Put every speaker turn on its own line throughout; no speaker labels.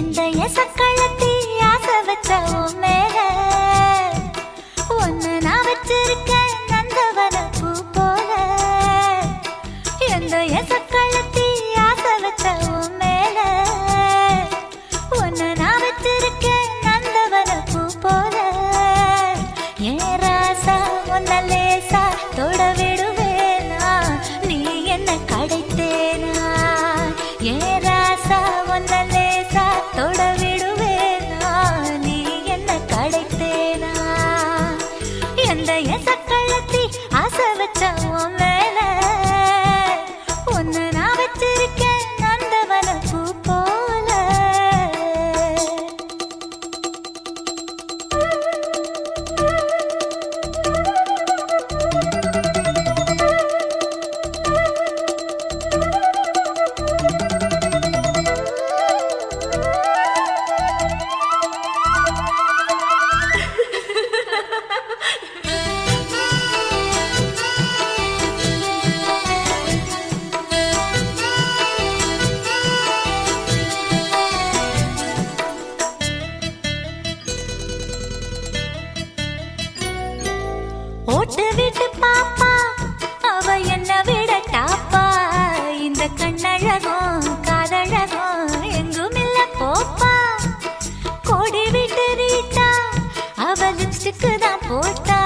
எந்த எசக்களத்தி ஆசை வச்ச உன் மேல ஒன்னு நான் வச்சிருக்கேன் நந்தவன பூ போல. எந்த எசக்களத்தி ஆசை வச்ச உன் மேல ஒன்னு நான் வச்சிருக்கேன் நந்தவன பூ போல. ஏன் ராசா ஒன்ன லேசா தொட விடுவேனா நீ என்ன கடைத்தேனா. ஏன் ராசா ஒன்ன லேசா தொட விடுவேனா நீ என்ன கடைத்தேனா. எந்த எசக்களத்தி ஆசை வச்ச உன் மேல ஒன்னு நான் வச்சிருக்கேன் நந்தவன பூ போல. ஓட்டு விட்டு பாப்பா அவ என்ன விட டாப்பா. இந்த கண்ணழகும் காதழகும் எங்கும் இல்ல போப்பா. கோடி விட்டு ரீட்டா அவ லிப்ஸ்டிக்கு தான் போட்டா.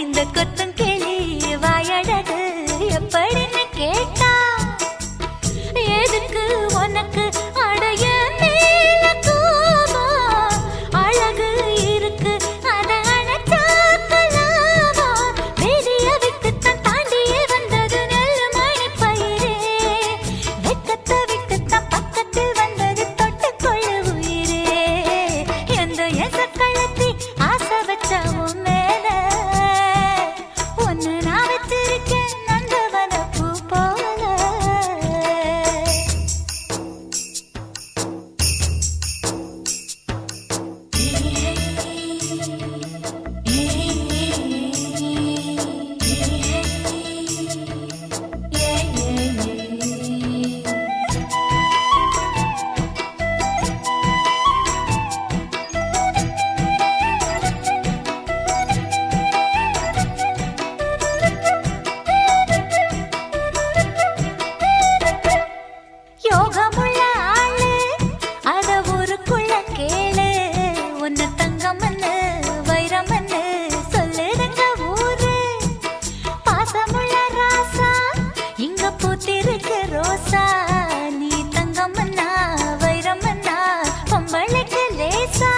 இந்த கொத்தும் கிளி வாயழகு எப்படின்னு கேட்டா. எதுக்கு உனக்கு அடைய மேல கோபம் அழகு இருக்கு அத அணைச்சாக்கலாமா. வெளிய விட்டுத்தான் தாண்டியே வந்தது நெல் மணி பயிரே. வெக்கத்தை விட்டுத்தான் பக்கத்தில் வந்தது தொட்டுக்கொள்ள உயிரே. எந்த எசக்களத்தி ஆசை வச்ச உன் மேல ஒன்னு நான் வச்சிருக்கேன் நந்தவன பூ போல. யோகமுள்ள ஆளு அத ஊருக்குள்ள கேளு. உன்ன தங்கமன்னு வைரமன்னு சொல்லுதுங்க ஊரு. பாசமுள்ள ராசா இங்க பூத்திருக்கு ரோசா. நீ தங்கமன்னா வைரமன்னா பொம்பளைக்கு லேசா.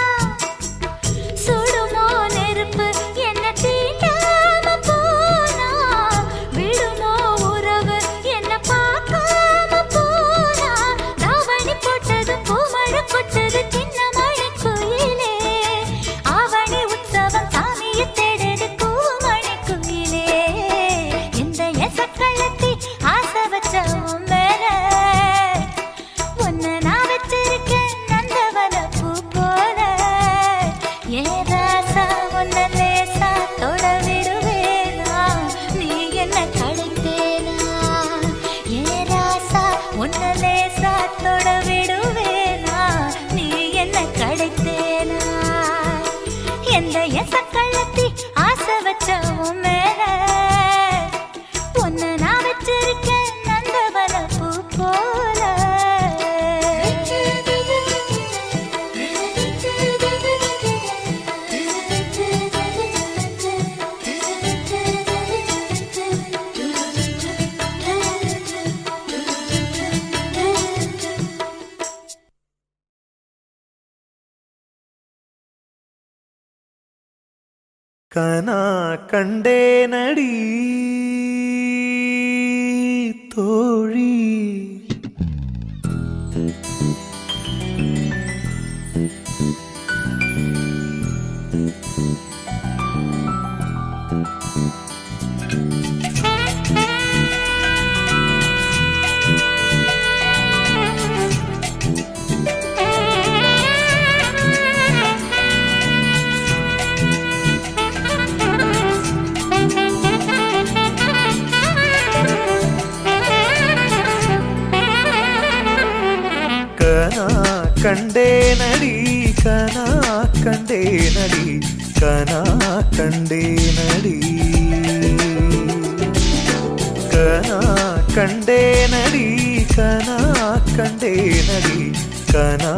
சுடுமோ நெருப்பு என்ன தீண்டாம போனா. விடுமோ உறவு என்ன பார்க்காம போனா. தாவணி போட்டது பூமழை கொட்டது சின்ன மழை குயிலே. ஆவணி உற்சவம் சாமியை தேடுது பூமணி குயிலே. எந்த எசக்களத்தி ஆசை வச்ச உன் மேல ஒன்னு நான் வச்சிருக்கேன் நந்தவன பூ போல. ஏன் ராசா ஒன்ன லேசா தொட விடுவேனா நீ என்ன கடைத்தேனா. ஏன் ராசா ஒன்ன லேசா தொட விடுவேனா நீ என்ன கடைத்தேனா. எந்த எசக்களத்தி ஆசை வச்ச உன் மேல ஒன்னு நான் வச்சிருக்கேன் நந்தவன பூ போல.
கனா கண்டே நடி தோழி. கண்டேனடி கனா கண்டேனடி கனா கண்டேனடி கனா கண்டேனடி கனா கண்டேனடி கனா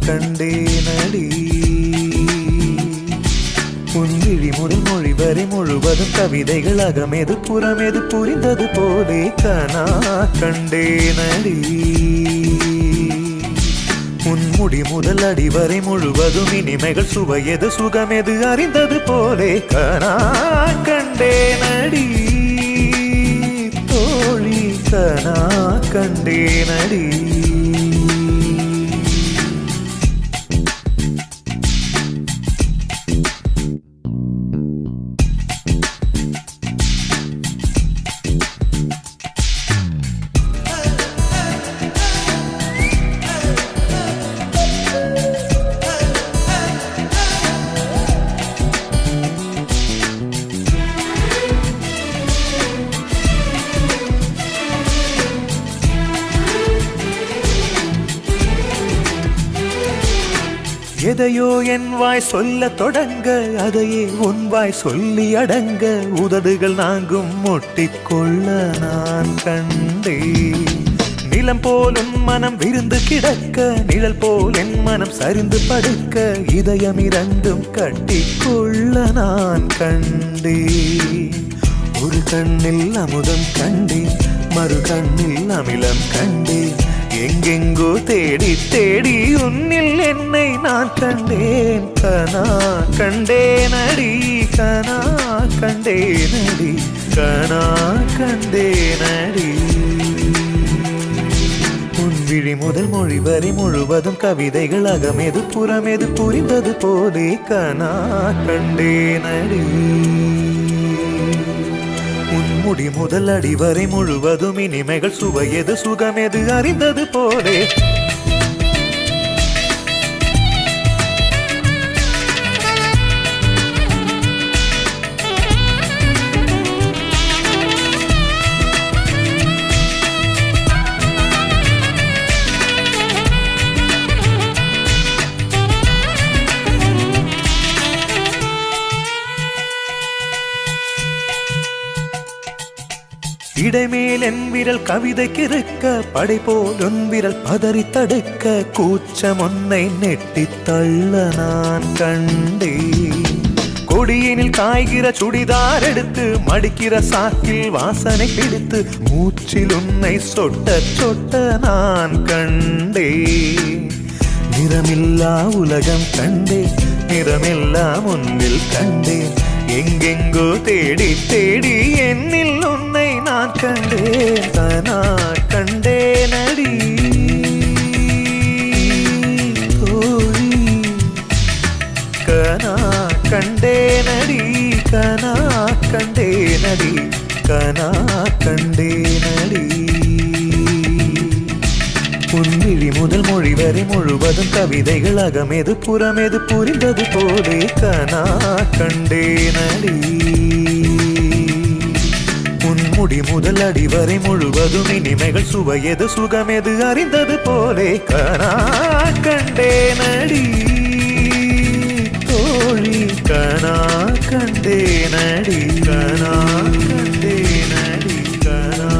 கண்டேனடி உன்விழி முதல் மொழி வரை முழுவதும் கவிதைகள் அகமெது புறமெது புரிந்தது போலே கனா கண்டேனடி உன்முடி முதல் அடி வரை முழுவதும் இனிமைகள் சுவையது சுகமெது அறிந்தது போலே கனா கண்டேனடி தோழி கனா கண்டேனடி எதையோ என் வாய் சொல்ல தொடங்க அதையே உன் வாய் சொல்லி அடங்க உதடுகள் நாங்கும் முட்டிக்கொள்ள நான் கண்டே நிலம் போல் உன் மனம் விருந்து கிடக்க நிழல் போல் என் மனம் சரிந்து படுக்க இதயம் இரண்டும் கட்டிக்கொள்ள நான் கண்டே ஒரு கண்ணில் அமுதம் கண்டேன் மறு கண்ணில் அமிலம் கண்டேன் எங்கெங்கோ தேடி தேடி உன்னில் என்னை நான் கண்டேன் கனா கண்டேனடி கனா கண்டேனடி கனா கண்டேனடி உன் விழி முதல் மொழி வரை முழுவதும் கவிதைகள் அகமெது புறமெது புரிந்தது போலே கனா கண்டேனடி உன்முடி முதல் அடி வரை முழுவதும் இனிமைகள் சுவையது சுகமெது அறிந்தது போலே இடைமேல் என் விரல் கவிதைக்கு இருக்க படைபோல் உன் விரல் பதறி தடுக்க கூச்சம் ஒன்னை நெட்டி தள்ள நான் கண்டே கொடியினில் காய்கிற சுடிதார் எடுத்து மடிக்கிற சாக்கில் வாசனை பிடித்து மூச்சில் உன்னை சொட்ட சொட்ட நான் கண்டே நிறமில்லா உலகம் கண்டே நிறமெல்லாம் உன்னில் கண்டேன் எங்கெங்கோ தேடி தேடி என்னில் உன்னை நான் கண்டேன் கனா கண்டேனடி தோழி கனா கண்டேனடி கனா கண்டேனடி கனா கண்டேனடி உன்விழி முதல் மொழி வரை முழுவதும் கவிதைகள் அகமெது புறமெது புரிந்தது போலே கனா கண்டேனடி உன்முடி முதல் அடி வரை முழுவதும் இனிமைகள் சுவையது சுகமெது அறிந்தது போலே கனா கண்டேனடி தோழி கனா கண்டேனடி கனா கண்டேனடி கனா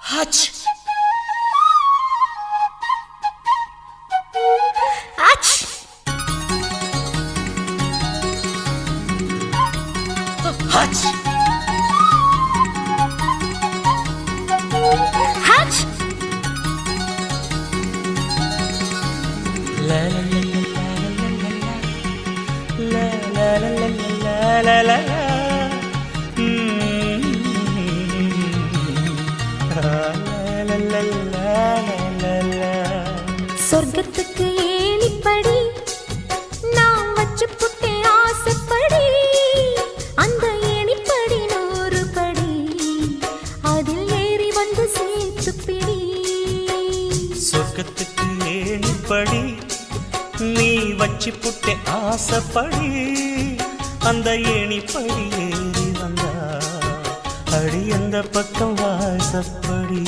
Hutch. Hutch. Hutch. Hutch. La la la la la la la la la la. சொர்க்கத்துக்கு ஏணிப்படி நான் வச்சு புட்டே ஆசைப்படி அந்த ஏணிப்படி 100 படி அதில் ஏறி வந்து சேர்த்து பிடி
சொர்க்கத்துக்கு ஏணிப்படி வச்சு புட்டே ஆசைப்படி அந்த ஏணிப்படி ஏறி வந்தா அடி அந்த பக்கம் வாசப்படி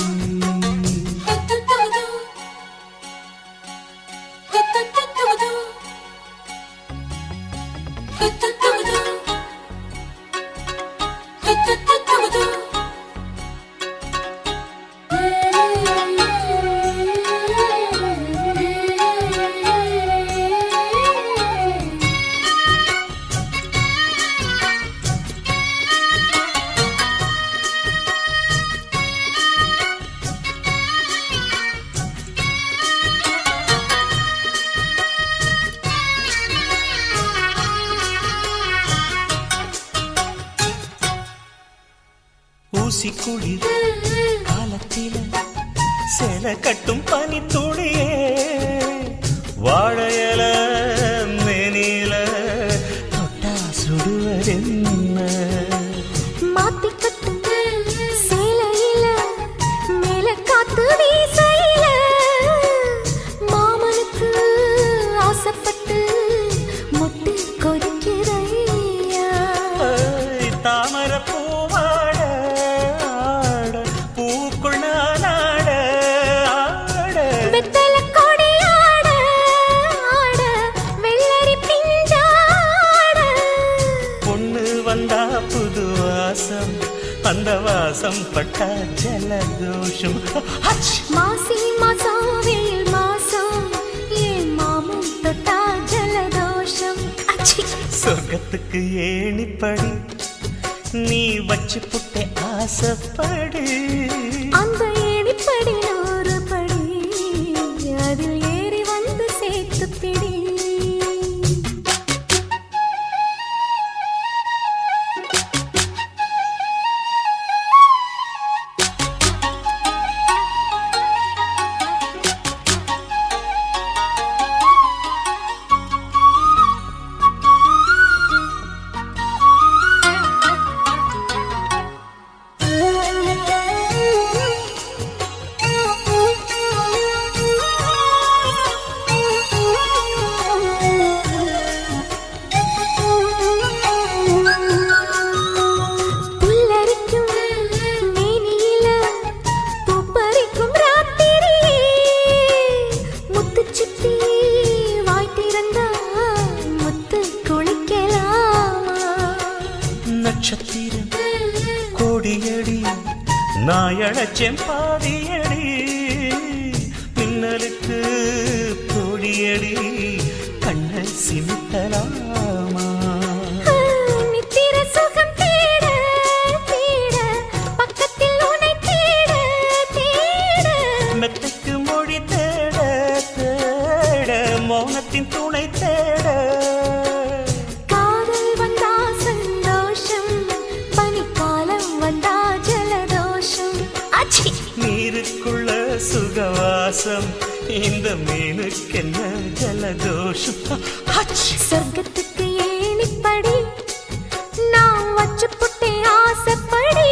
ஊசி குளிர் காலத்தில சேல கட்டும் பனி துளியே வாழையல மேனில தொட்டா சுடுவதென்ன
மாத்தி கட்டும் சேலையில மேல காத்து வீசையில மாமனுக்கு ஆசைப்பட்டு முட்டு கொதிக்கிறையா
தாமர பூவாட ஆட பூக்குள் நானாட ஆட
வெத்தல கொடியாட ஆட வெள்ளரி பிஞ்சாட
பொண்ணு வந்தா புது வாசம் அந்த வாசம் பட்டா ஜலதோஷம்
மாசி மாசம் வெயில் மாசம் ஏன் மாமும் தொட்டா ஜலதோஷம்
சொர்க்கத்துக்கு ஏணிப்படி நீ வச்சு புட்டே ஆசைப்படு
அந்த ஏணிப்படி 100 படி அதில் ஏறி வந்து சேர்த்து பிடி
நட்சத்திரம் கோடியடி நாயழச்சேன் பாதியடி மின்னலுக்கு தோழியடி கண்ண சிமிட்டலாமா
நித்திர சுகம் தேட தேட பக்கத்தில் உன்னை தேட தேட
மெத்தைக்கு மொழி தேட தேட மௌனத்தின் துணை தேட நீருக்குள்ள சுகவாசம் இந்த மீனுக்கென்ன ஜலதோஷம்
சொர்க்கத்துக்கு ஏணிப்படி நான் வச்சு புட்டே ஆசைப்படி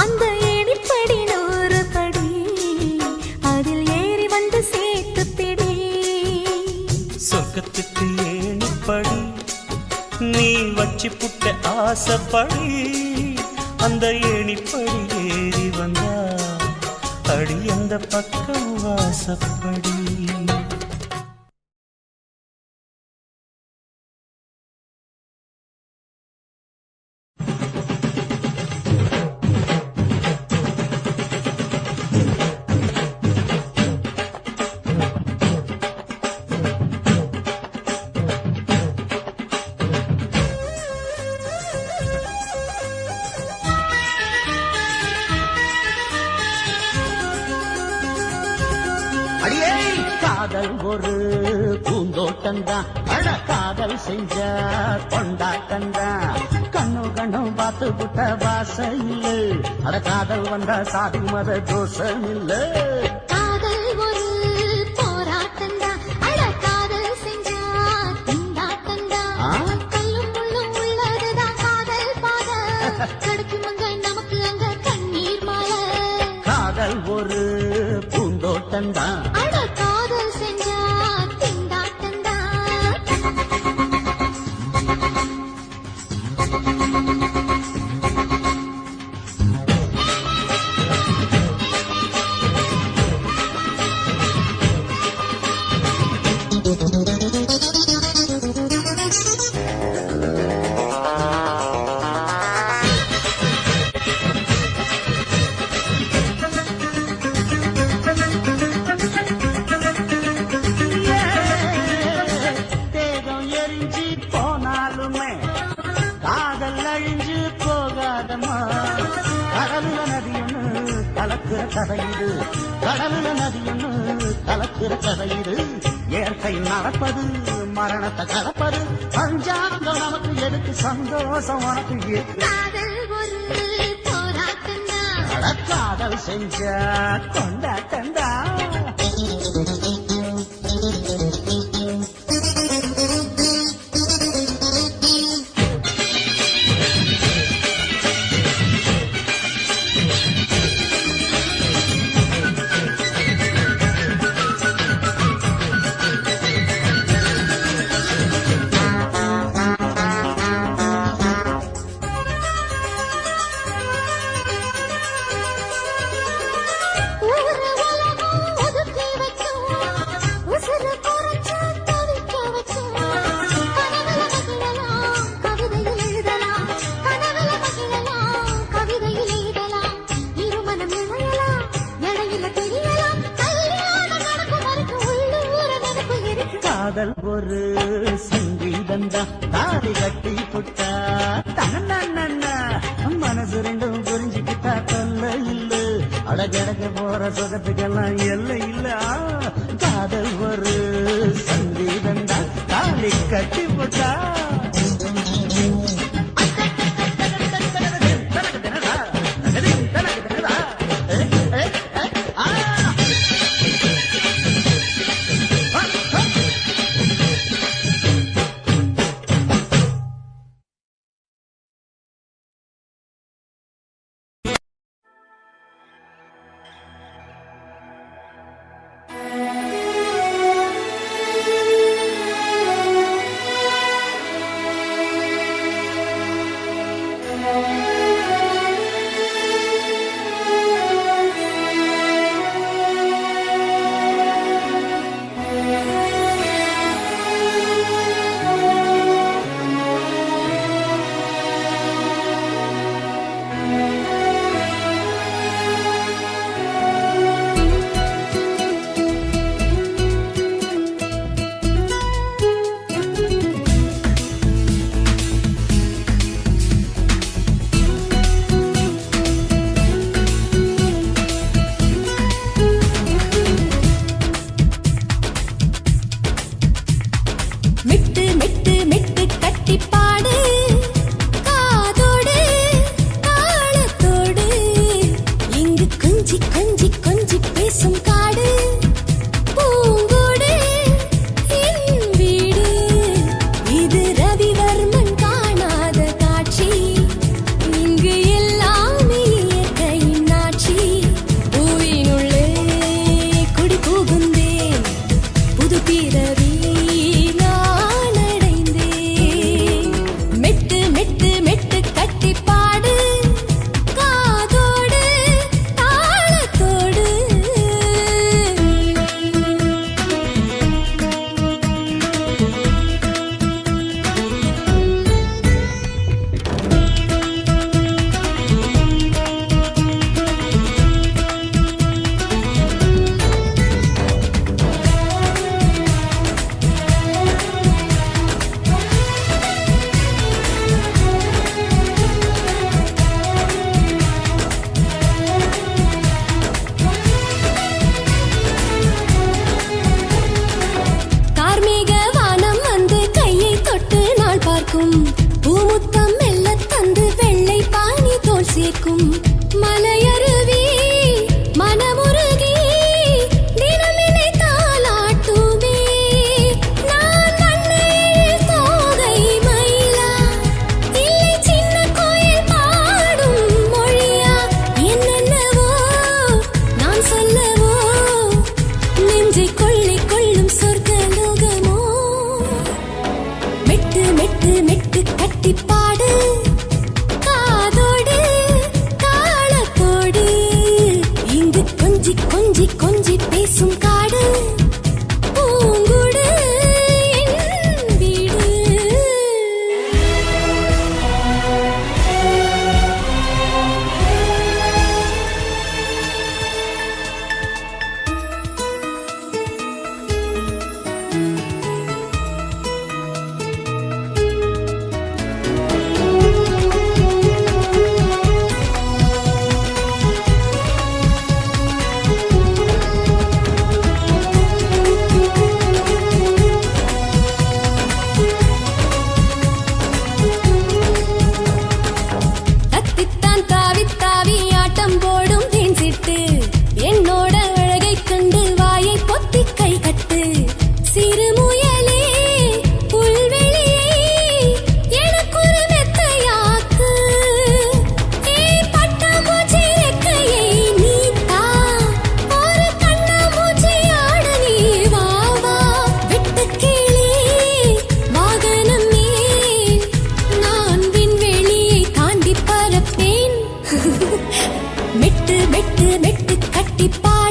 அந்த ஏணிப்படி 100 படி அதில் ஏறி வந்து சேர்த்து பிடி
சொர்க்கத்துக்கு ஏணிப்படி நீ வச்சு புட்ட ஆசைப்படி அந்த ஏணிப்படி ஏறி வந்தா அடி அந்த பக்கம் வாசப்படி
காதல் ஒரு பூந்தோட்டந்தான் அட காதல் செஞ்ச கொண்டாட்டந்தான் கண்ணு கண்ணும் பார்த்து புட்ட வாசையில்லை அட காதல் வந்தா சாதி மத தோஷம் இல்ல
காதல் ஒரு போராட்டந்தான் அட காதல் செஞ்சா திண்டாட்டந்தா கல்லும் முள்ளும் உள்ளதுதான் காதல் பாத கிடைக்கும் அங்க நமக்கு அங்க கண்ணீர் மாலை
காதல் ஒரு பூந்தோட்டந்தான்
அட காதல் செஞ்சா திண்டாட்டந்தா
நதியொன்னு கலக்கிற கதையிடு கடலுல நதியொன்னு கலக்கிற கதையிடு இயற்கை நடப்பது மரணத்தை கலப்பது பஞ்சாங்கம் நமக்கு எதுக்கு சந்தோஷம் உனக்கு காதல் செஞ்ச கொண்டாட்டண்டா காதல் ஒரு சங்கீதந்தா தாலி கட்டி புட்டா தன்னா மனசு ரெண்டும் புரிஞ்சுக்கிட்டா தொல்ல இல்ல அடகடக்க போற சுகத்துக்கெல்லாம் எல்லை இல்ல காதல் ஒரு சங்கீதந்தா தாலி கட்டி புட்டா
மெட்டு கட்டி பாரு